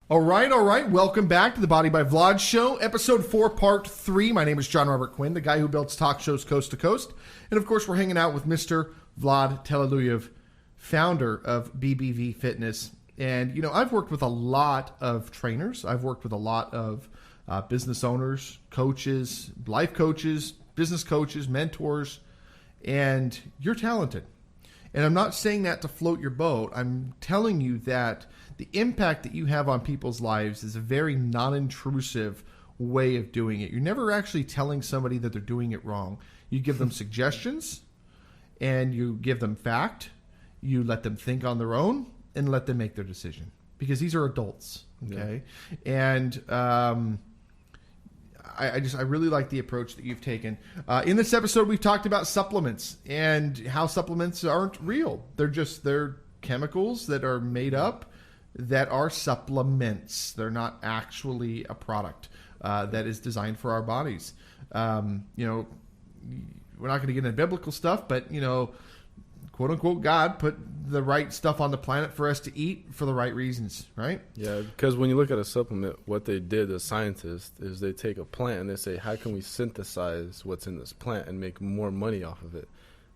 All right. Welcome back to the Body by Vlad Show, episode 4, part 3. My name is Jon Robert Quinn, the guy who builds talk shows coast to coast. And of course, we're hanging out with Mr. Vlad Teluyev, founder of BBV Fitness. And, you know, I've worked with a lot of trainers. I've worked with a lot of business owners, coaches, life coaches, business coaches, mentors, and you're talented. And I'm not saying that to float your boat. I'm telling you that the impact that you have on people's lives is a very non-intrusive way of doing it. You're never actually telling somebody that they're doing it wrong. You give them suggestions and you give them fact. You let them think on their own and let them make their decision, because these are adults. Okay. Yeah. And, I really like the approach that you've taken. In this episode, we've talked about supplements and how supplements aren't real. They're chemicals that are made up that are supplements. They're not actually a product that is designed for our bodies. You know, we're not going to get into biblical stuff, but, you know, quote unquote, God put the right stuff on the planet for us to eat for the right reasons, right? Yeah, because when you look at a supplement, what they did as scientists is they take a plant and they say, how can we synthesize what's in this plant and make more money off of it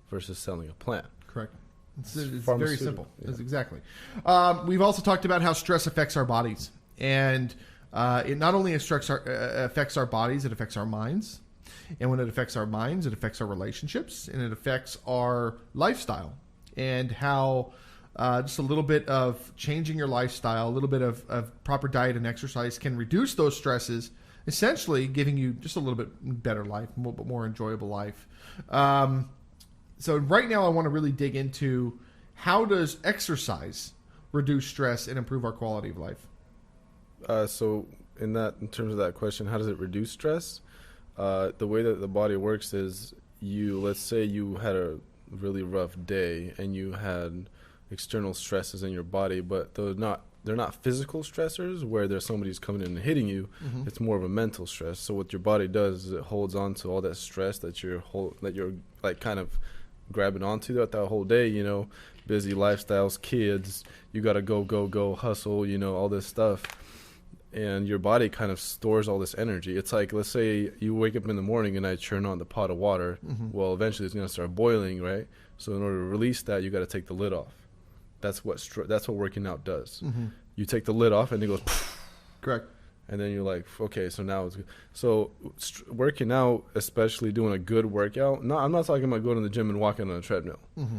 versus selling a plant? Correct. It's very simple. Yeah. That's exactly. We've also talked about how stress affects our bodies. And it not only affects our bodies, it affects our minds. And when it affects our minds, it affects our relationships, and it affects our lifestyle. And how just a little bit of changing your lifestyle, a little bit of proper diet and exercise can reduce those stresses, essentially giving you just a little bit better life, a little bit more enjoyable life. So right now I want to really dig into, how does exercise reduce stress and improve our quality of life? So in terms of that question, how does it reduce stress? The way that the body works is, let's say you had a really rough day and you had external stresses in your body, but they're not physical stressors where there's somebody's coming in and hitting you. Mm-hmm. It's more of a mental stress. So what your body does is it holds on to all that stress that you're like kind of grabbing onto that whole day, you know, busy lifestyles, kids, you got to go, hustle, you know, all this stuff. And your body kind of stores all this energy. It's like, let's say you wake up in the morning and I turn on the pot of water. Mm-hmm. Well, eventually it's going to start boiling, right? So in order to release that, you got to take the lid off. That's what working out does. Mm-hmm. You take the lid off and it goes, correct. And then you're like, okay, so now it's good. So working out, especially doing a good workout. No, I'm not talking about going to the gym and walking on a treadmill. Mm-hmm.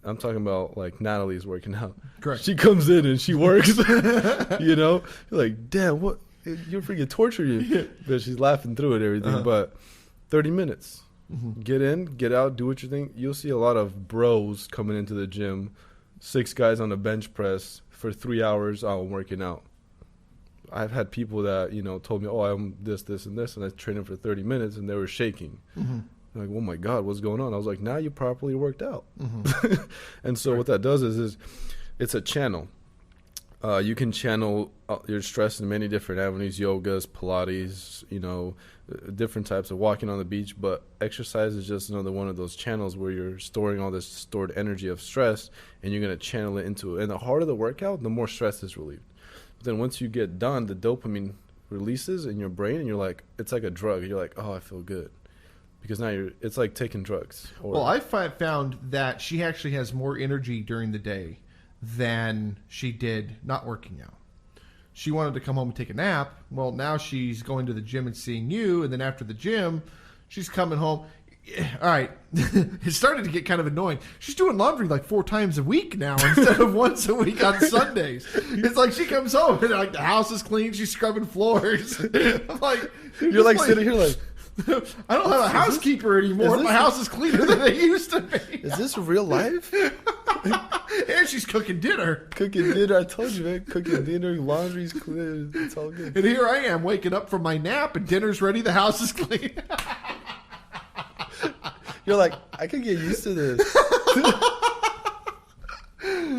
I'm talking about like Natalie's working out. Correct. She comes in and she works. You know, you're like, damn, what? You're freaking torturing you. But she's laughing through it, everything. Uh-huh. But 30 minutes. Mm-hmm. Get in, get out, do what you think. You'll see a lot of bros coming into the gym, 6 guys on the bench press for 3 hours. Oh, I'm working out. I've had people that, you know, told me, oh, I'm this, and this, and I trained them for 30 minutes, and they were shaking. Mm-hmm. Like, oh my God, what's going on? I was like, now you properly worked out. Mm-hmm. And so what that does is it's a channel. You can channel your stress in many different avenues, yogas, Pilates, you know, different types of walking on the beach. But exercise is just another one of those channels where you're storing all this stored energy of stress, and you're going to channel it into it. And the harder the workout, the more stress is relieved. But then once you get done, the dopamine releases in your brain, and you're like, it's like a drug. You're like, oh, I feel good. Because now it's like taking drugs. Well, I found that she actually has more energy during the day than she did not working out. She wanted to come home and take a nap. Well, now she's going to the gym and seeing you, and then after the gym, she's coming home. All right, it started to get kind of annoying. She's doing laundry like 4 times a week now instead of once a week on Sundays. It's like she comes home and like the house is clean, she's scrubbing floors. I'm like, you're like sitting here like, I don't have a housekeeper anymore. My house is cleaner than it used to be. Is this real life? And she's cooking dinner. Cooking dinner. I told you, man. Cooking dinner. Laundry's clear. It's all good. And here I am waking up from my nap and dinner's ready. The house is clean. You're like, I can get used to this.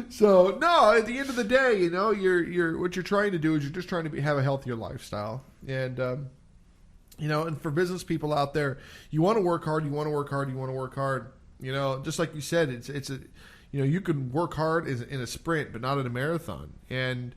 So, no, at the end of the day, you know, you're what you're trying to do is you're just trying to have a healthier lifestyle. And, you know, and for business people out there, you want to work hard, you want to work hard, you want to work hard. You know, just like you said, it's a, you know, you can work hard in a sprint, but not in a marathon. And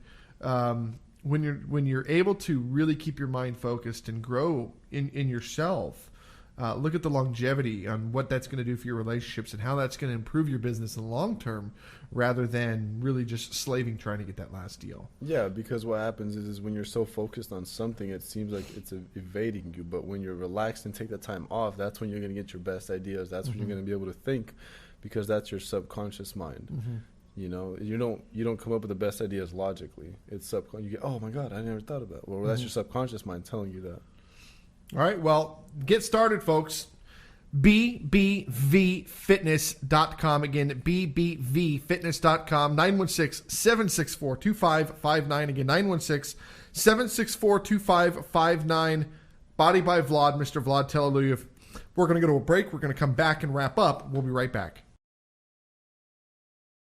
when you're able to really keep your mind focused and grow in yourself, look at the longevity on what that's going to do for your relationships and how that's going to improve your business in the long term, rather than really just slaving trying to get that last deal. Yeah, because what happens is when you're so focused on something, it seems like it's evading you. But when you're relaxed and take that time off, that's when you're going to get your best ideas. That's when you're going to be able to think, because that's your subconscious mind. You know, you don't come up with the best ideas logically. It's subconscious. You get, oh my God, I never thought of that. Well, that's your subconscious mind telling you that. All right, well, get started, folks. BBVFitness.com. Again, BBVFitness.com. 916-764-2559. Again, 916-764-2559. Body by Vlad, Mr. Vlad Telaluyev. We're going to go to a break. We're going to come back and wrap up. We'll be right back.